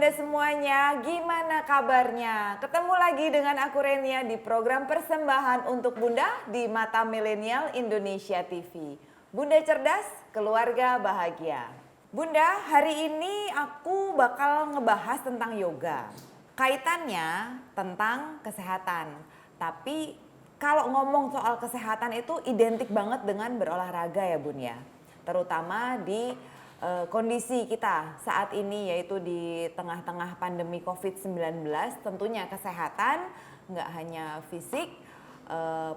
bunda semuanya, gimana kabarnya? Ketemu lagi dengan aku Renia di program persembahan untuk bunda di Mata Milenial Indonesia TV. Bunda cerdas, keluarga bahagia. Bunda, hari ini aku bakal ngebahas tentang yoga. Kaitannya tentang kesehatan. Tapi kalau ngomong soal kesehatan itu identik banget dengan berolahraga ya bun ya. Terutama di kondisi kita saat ini, yaitu di tengah-tengah pandemi COVID-19, tentunya kesehatan nggak hanya fisik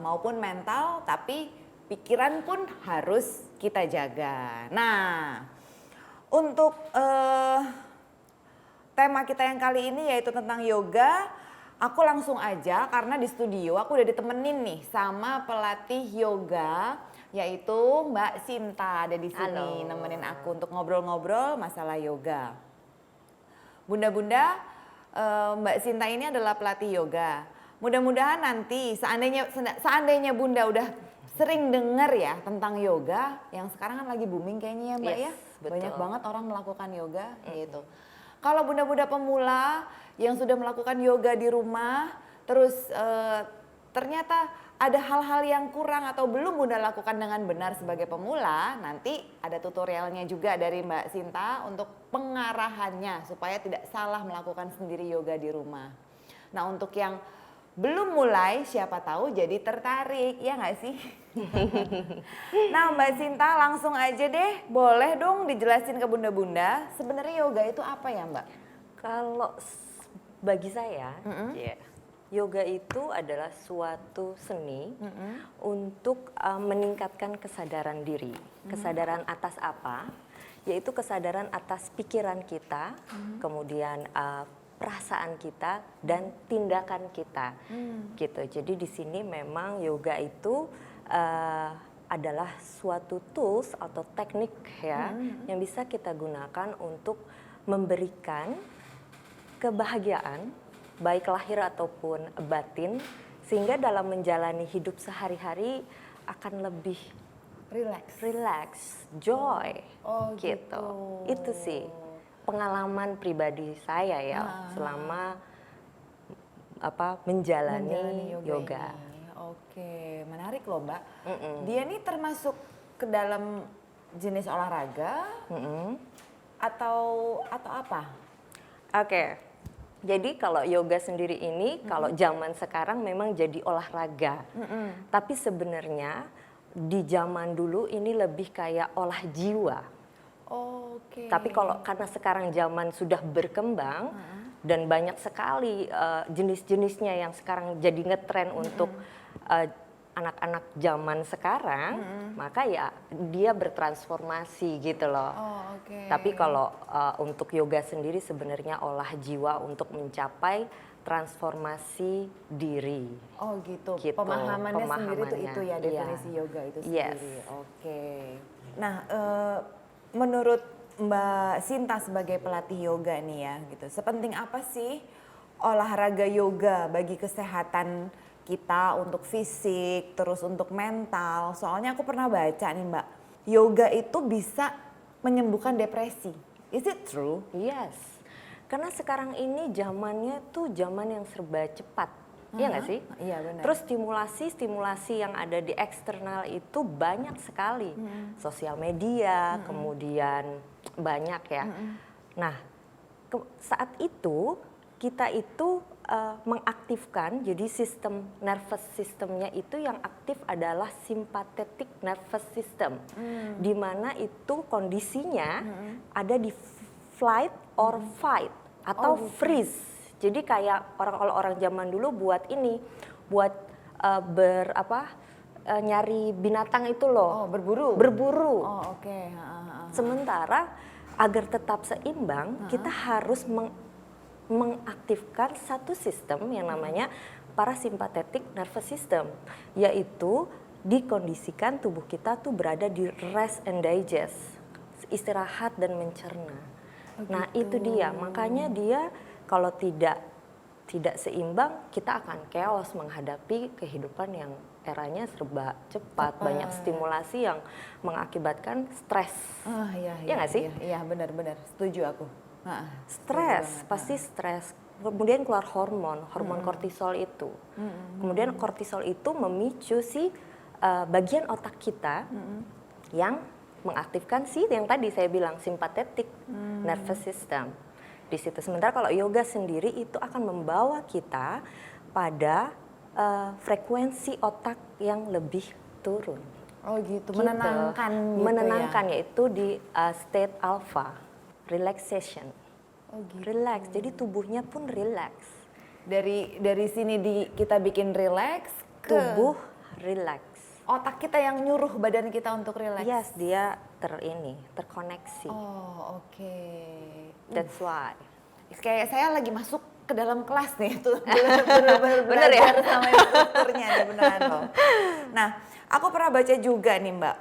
maupun mental, tapi pikiran pun harus kita jaga. Nah, untuk tema kita yang kali ini yaitu tentang yoga, aku langsung aja karena di studio aku udah ditemenin nih sama pelatih yoga, yaitu Mbak Sinta ada di sini. Halo. Nemenin aku untuk ngobrol-ngobrol masalah yoga. Bunda-bunda, Mbak Sinta ini adalah pelatih yoga. Mudah-mudahan nanti seandainya Bunda udah sering dengar ya tentang yoga, yang sekarang kan lagi booming kayaknya ya Mbak ya. Betul. Banyak banget orang melakukan yoga gitu. Kalau bunda-bunda pemula yang sudah melakukan yoga di rumah, terus ternyata ada hal-hal yang kurang atau belum bunda lakukan dengan benar sebagai pemula, nanti ada tutorialnya juga dari Mbak Sinta untuk pengarahannya supaya tidak salah melakukan sendiri yoga di rumah. Nah, untuk yang belum mulai, siapa tahu jadi tertarik, ya nggak sih? Nah Mbak Sinta langsung aja deh, boleh dong dijelasin ke bunda-bunda sebenarnya yoga itu apa ya Mbak? Kalau bagi saya, yoga itu adalah suatu seni untuk meningkatkan kesadaran diri. Kesadaran atas apa? Yaitu kesadaran atas pikiran kita, kemudian perasaan kita dan tindakan kita, gitu. Jadi di sini memang yoga itu adalah suatu tools atau teknik ya yang bisa kita gunakan untuk memberikan kebahagiaan baik lahir ataupun batin, sehingga dalam menjalani hidup sehari-hari akan lebih relax, joy, gitu. Itu sih pengalaman pribadi saya ya selama menjalani yoga. Ini. Oke, menarik loh Mbak. Dia nih termasuk ke dalam jenis olahraga atau apa? Oke, jadi kalau yoga sendiri ini kalau zaman sekarang memang jadi olahraga. Tapi sebenarnya di zaman dulu ini lebih kayak olah jiwa. Tapi karena sekarang zaman sudah berkembang dan banyak sekali jenis-jenisnya yang sekarang jadi ngetren untuk anak-anak zaman sekarang, maka ya dia bertransformasi gitu loh. Tapi kalau untuk yoga sendiri sebenarnya olah jiwa untuk mencapai transformasi diri. Oh gitu. Pemahamannya sendiri itu ya definisi yoga itu sendiri. Nah, menurut Mbak Sinta sebagai pelatih yoga nih ya, gitu. Sepenting apa sih olahraga yoga bagi kesehatan kita untuk fisik, terus untuk mental? Soalnya aku pernah baca nih Mbak, yoga itu bisa menyembuhkan depresi. Is it true? Yes. Karena sekarang ini zamannya tuh zaman yang serba cepat. Iya nggak sih? Iya benar. Terus stimulasi yang ada di eksternal itu banyak sekali. Sosial media, kemudian banyak ya. Nah, saat itu kita itu mengaktifkan, jadi sistem nervous systemnya itu yang aktif adalah sympathetic nervous system, di mana itu kondisinya ada di flight or fight atau freeze. Jadi kayak orang zaman dulu buat nyari binatang itu loh. Berburu. Sementara agar tetap seimbang, kita harus mengaktifkan satu sistem yang namanya parasympathetic nervous system, yaitu dikondisikan tubuh kita tuh berada di rest and digest, istirahat dan mencerna. Nah itu dia, makanya dia kalau tidak seimbang, kita akan chaos menghadapi kehidupan yang eranya serba cepat, banyak stimulasi yang mengakibatkan stres. Iya nggak sih? Iya benar-benar, setuju aku. Stres, pasti stres. Kemudian keluar hormon kortisol itu. Kemudian kortisol itu memicu si bagian otak kita yang mengaktifkan si yang tadi saya bilang sympathetic nervous system. Di situ. Sementara kalau yoga sendiri itu akan membawa kita pada frekuensi otak yang lebih turun. Oh gitu, Gitu. menenangkan gitu Menenangkan, ya. yaitu di state alpha, relaxation. Oh gitu. Relax, jadi tubuhnya pun relax. Dari sini kita bikin relax ke Tubuh relax. otak kita yang nyuruh badan kita untuk relax. Yes, dia terkoneksi. Oh, oke. That's why. Kayak saya lagi masuk ke dalam kelas nih tuh bener-bener Bener ya? belajar sama instrukturnya nih, beneran loh. Nah, aku pernah baca juga nih Mbak,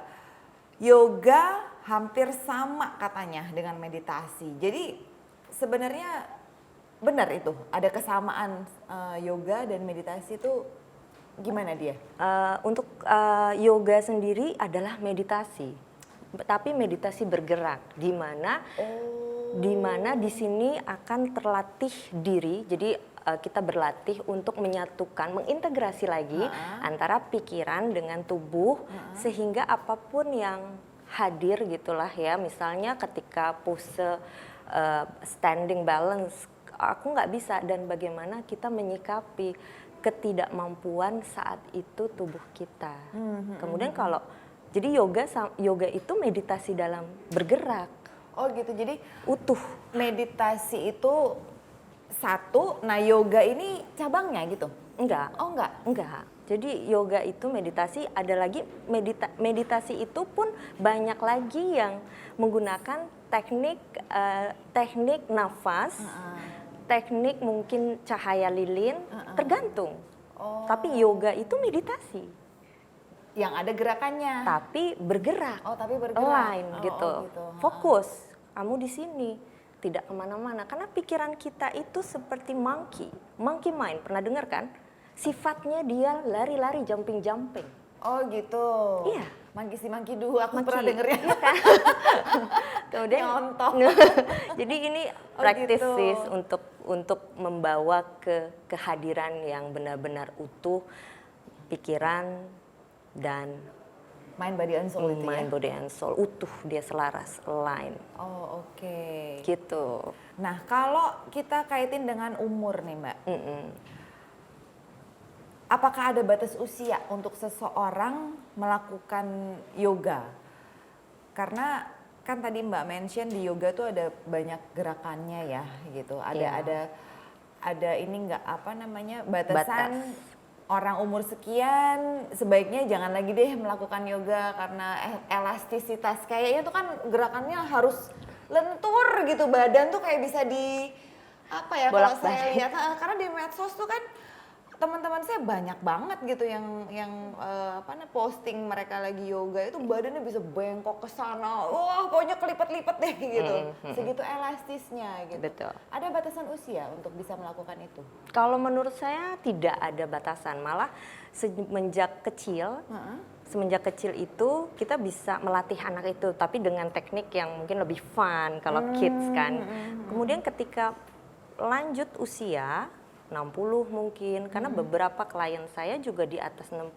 yoga hampir sama katanya dengan meditasi. Jadi sebenarnya benar itu ada kesamaan yoga dan meditasi itu gimana dia? Untuk yoga sendiri adalah meditasi, tapi meditasi bergerak, di mana di sini akan terlatih diri. Jadi kita berlatih untuk menyatukan, mengintegrasi lagi antara pikiran dengan tubuh, sehingga apapun yang hadir gitulah ya. Misalnya ketika pose standing balance, aku nggak bisa, dan bagaimana kita menyikapi ketidakmampuan saat itu tubuh kita. Kemudian jadi yoga itu meditasi dalam bergerak. Oh gitu, jadi Utuh. meditasi itu satu, nah yoga ini cabangnya gitu? Enggak. Oh enggak? Enggak. Jadi yoga itu meditasi, ada lagi meditasi itu pun banyak lagi yang menggunakan teknik nafas, teknik mungkin cahaya lilin, tergantung. Oh. Tapi yoga itu meditasi, Yang ada gerakannya. tapi bergerak. Oh tapi bergerak. Align Oh, gitu. oh, gitu. Fokus, kamu di sini, tidak kemana-mana. Karena pikiran kita itu seperti monkey mind, pernah dengar kan? Sifatnya dia lari-lari, jumping-jumping. Oh gitu. Iya. Mangki si mangki dua, aku Monkey. pernah dengernya. Iya kan? Kemudian Nyontoh. jadi ini Oh, praktis gitu. sis untuk membawa kehadiran yang benar-benar utuh, pikiran dan Mind body and soul itu ya? mind, body and soul utuh, dia selaras, align. Oh oke. Gitu. Nah kalau kita kaitin dengan umur nih Mbak. Apakah ada batas usia untuk seseorang melakukan yoga? Karena kan tadi Mbak mention di yoga tuh ada banyak gerakannya ya gitu. Ada ini enggak apa namanya batasan orang umur sekian sebaiknya jangan lagi deh melakukan yoga karena elastisitas. Kayaknya tuh kan gerakannya harus lentur gitu, badan tuh kayak bisa di apa ya kalau saya lihat karena di medsos tuh kan teman-teman saya banyak banget gitu yang posting mereka lagi yoga itu badannya bisa bengkok ke sana, wah pokoknya kelipet-lipet deh gitu, segitu elastisnya gitu. Betul. Ada batasan usia untuk bisa melakukan itu? Kalau menurut saya tidak ada batasan, malah semenjak kecil itu kita bisa melatih anak itu, tapi dengan teknik yang mungkin lebih fun kalau kids kan. Kemudian ketika lanjut usia 60 mungkin, karena beberapa klien saya juga di atas 60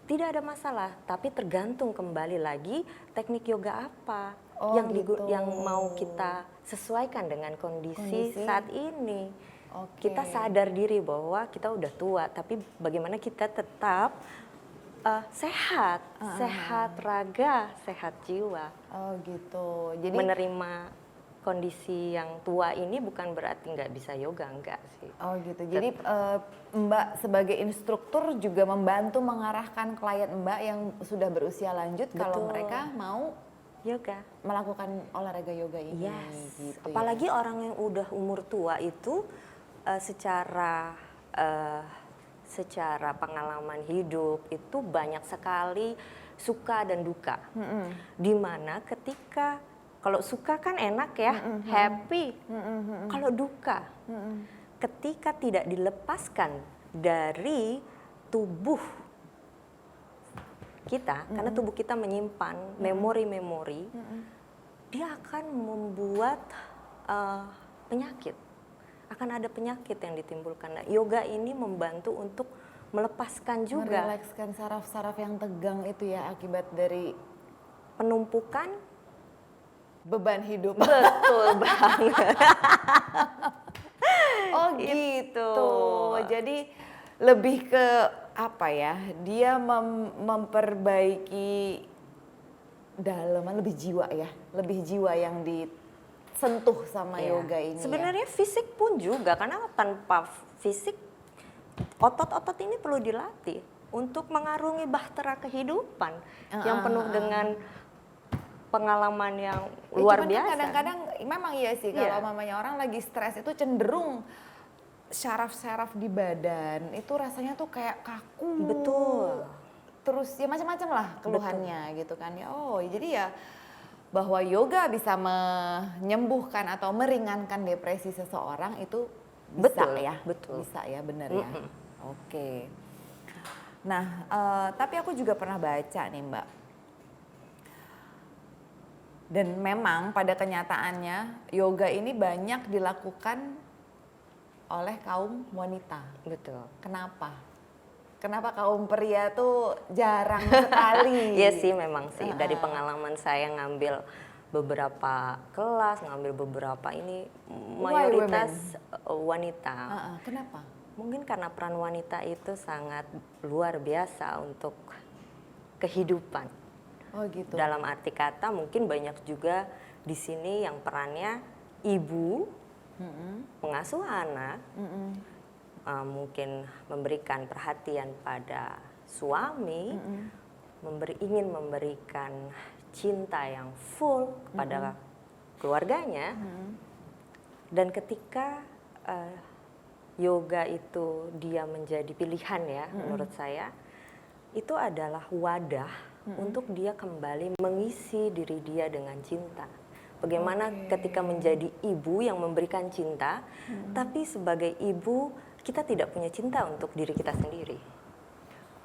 tidak ada masalah, tapi tergantung kembali lagi teknik yoga apa yang mau kita sesuaikan dengan kondisi saat ini. Kita sadar diri bahwa kita udah tua, tapi bagaimana kita tetap sehat, sehat raga, sehat jiwa. Oh gitu. Jadi Menerima kondisi yang tua ini bukan berarti nggak bisa yoga, enggak sih. oh gitu. Jadi Mbak sebagai instruktur juga membantu mengarahkan klien Mbak yang sudah berusia lanjut kalau mereka mau Yoga. melakukan olahraga yoga ini. Yes. Gitu Apalagi orang yang udah umur tua itu secara pengalaman hidup itu banyak sekali suka dan duka. Dimana ketika kalau suka kan enak ya, happy. Kalau duka, ketika tidak dilepaskan dari tubuh kita, karena tubuh kita menyimpan memori-memori, dia akan membuat penyakit. Akan ada penyakit yang ditimbulkan. Nah, yoga ini membantu untuk melepaskan juga. Merelakskan saraf-saraf yang tegang itu ya akibat dari Penumpukan. beban hidup. Betul banget. Oh gitu. Jadi lebih ke apa ya? Dia memperbaiki dalaman, lebih jiwa ya, lebih jiwa yang disentuh sama Iya. yoga ini. Sebenarnya fisik pun juga, karena tanpa fisik otot-otot ini perlu dilatih untuk mengarungi bahtera kehidupan yang penuh dengan pengalaman yang luar cuman kan biasa. kadang-kadang memang iya sih kalau mamanya orang lagi stres itu cenderung syaraf-syaraf di badan itu rasanya tuh kayak kaku. Betul. Terus ya macam-macam lah keluhannya gitu kan ya. Oh jadi ya bahwa yoga bisa menyembuhkan atau meringankan depresi seseorang itu bisa Betul, ya. betul. Bisa ya benar ya. Oke. Nah tapi aku juga pernah baca nih Mbak. Dan memang pada kenyataannya yoga ini banyak dilakukan oleh kaum wanita. Betul. Kenapa? Kenapa kaum pria tuh jarang sekali? Iya sih, memang sih. Dari pengalaman saya ngambil beberapa kelas, ngambil beberapa ini mayoritas wanita. Kenapa? Mungkin karena peran wanita itu sangat luar biasa untuk kehidupan. Oh gitu. Dalam arti kata mungkin banyak juga di sini yang perannya ibu, pengasuh anak, mungkin memberikan perhatian pada suami, ingin memberikan cinta yang full kepada keluarganya. Dan ketika yoga itu dia menjadi pilihan ya menurut saya, itu adalah wadah untuk dia kembali mengisi diri dia dengan cinta. Bagaimana ketika menjadi ibu yang memberikan cinta, tapi sebagai ibu kita tidak punya cinta untuk diri kita sendiri.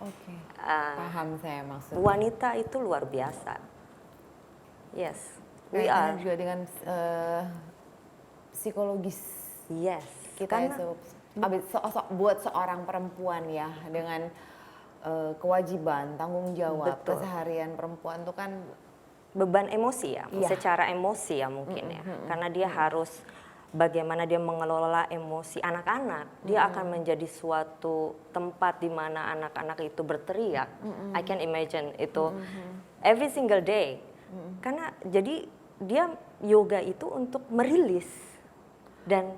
Oke. Paham saya maksudnya. Wanita itu luar biasa. Yes, we Kaitannya are. juga dengan psikologis Yes, kita buat seorang perempuan ya dengan kewajiban, tanggung jawab, Betul. keseharian perempuan itu kan beban emosi ya, Iya. secara emosi ya mungkin ya, karena dia harus bagaimana dia mengelola emosi anak-anak, dia akan menjadi suatu tempat di mana anak-anak itu berteriak. I can imagine itu every single day, karena jadi dia yoga itu untuk merilis dan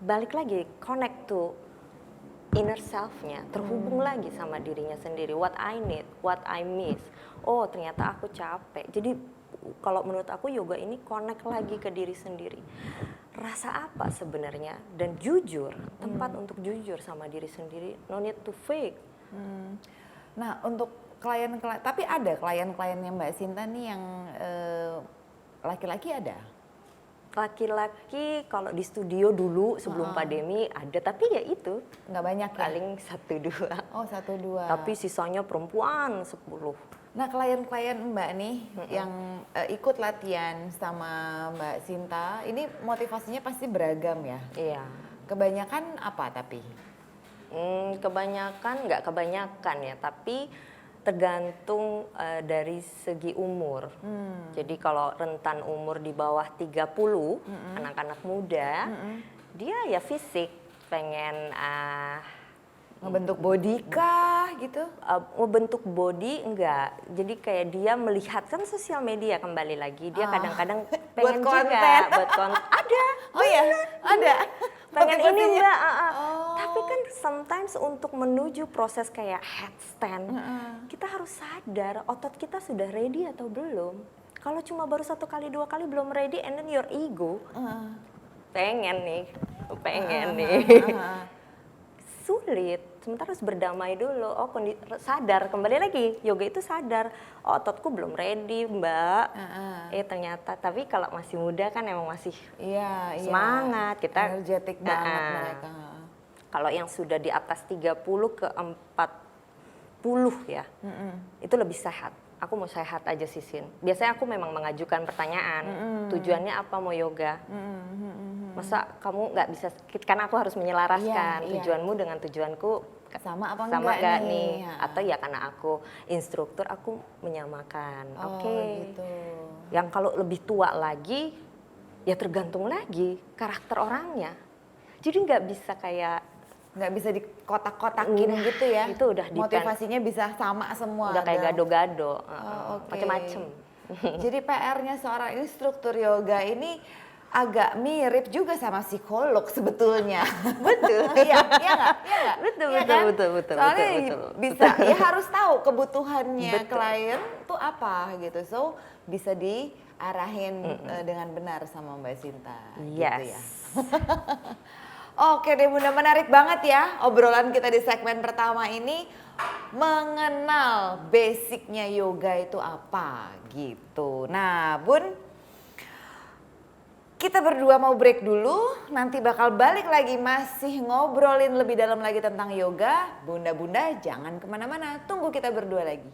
balik lagi connect to inner self-nya, terhubung lagi sama dirinya sendiri. What I need, what I miss. Oh ternyata aku capek. Jadi kalau menurut aku yoga ini connect lagi ke diri sendiri. Rasa apa sebenarnya dan jujur, tempat untuk jujur sama diri sendiri. No need to fake. Nah untuk klien-klien, tapi ada klien-kliennya Mbak Sinta nih yang laki-laki ada? Laki-laki kalau di studio dulu sebelum pandemi ada, tapi ya itu Nggak banyak ya? paling 1-2. Oh 1-2. Tapi sisanya perempuan 10. Nah klien-klien Mbak nih yang ikut latihan sama Mbak Sinta, ini motivasinya pasti beragam ya? Iya. Kebanyakan apa tapi? Kebanyakan, nggak kebanyakan ya, tapi tergantung dari segi umur. Jadi kalau rentan umur di bawah 30, anak-anak muda, dia ya fisik, pengen Ngebentuk body kah gitu? ngebentuk body enggak. Jadi kayak dia melihat kan sosial media kembali lagi, dia kadang-kadang pengen Buat juga konten. buat konten. Ada. Oh iya, ada. Pengen ini Motivasinya. Mbak, tapi kan sometimes untuk menuju proses kayak headstand, kita harus sadar otot kita sudah ready atau belum. Kalau cuma baru 1 kali 2 kali belum ready, and then your ego pengen nih, sulit. Sementara harus berdamai dulu. Oh sadar, kembali lagi yoga itu sadar. Oh ototku belum ready Mbak. Ternyata, tapi kalau masih muda kan emang masih Iya, semangat, kita energetik banget mereka. Kalau yang sudah di atas 30 ke 40 ya, itu lebih sehat. aku mau sehat aja Sisin. Biasanya aku memang mengajukan pertanyaan, tujuannya apa mau yoga? Masa kamu nggak bisa, karena aku harus menyelaraskan Iya. tujuanmu dengan tujuanku Sama apa sama enggak nggak nih? nih? Ya. Atau ya karena aku instruktur aku menyamakan. Oh, Oke. gitu. Yang kalau lebih tua lagi, ya tergantung lagi karakter orangnya. Jadi nggak bisa kayak Nggak bisa dikotak-kotakin Nah, gitu ya. itu udah depend. Motivasinya bisa sama semua. udah kayak dalam- gado-gado, Oh, oke. macem-macem. Jadi PR-nya seorang instruktur yoga ini agak mirip juga sama psikolog sebetulnya. Betul. Iya, iya nggak? Iya nggak? Betul, Iya betul, kan? betul, Soalnya betul. bisa, ya harus tahu kebutuhannya Betul. klien tuh apa gitu. So bisa diarahin dengan benar sama Mbak Sinta. Gitu ya. Yes. Oke deh Bunda, menarik banget ya obrolan kita di segmen pertama ini mengenal basicnya yoga itu apa gitu. Nah Bun, kita berdua mau break dulu, nanti bakal balik lagi masih ngobrolin lebih dalam lagi tentang yoga. Bunda-bunda jangan kemana-mana, tunggu kita berdua lagi.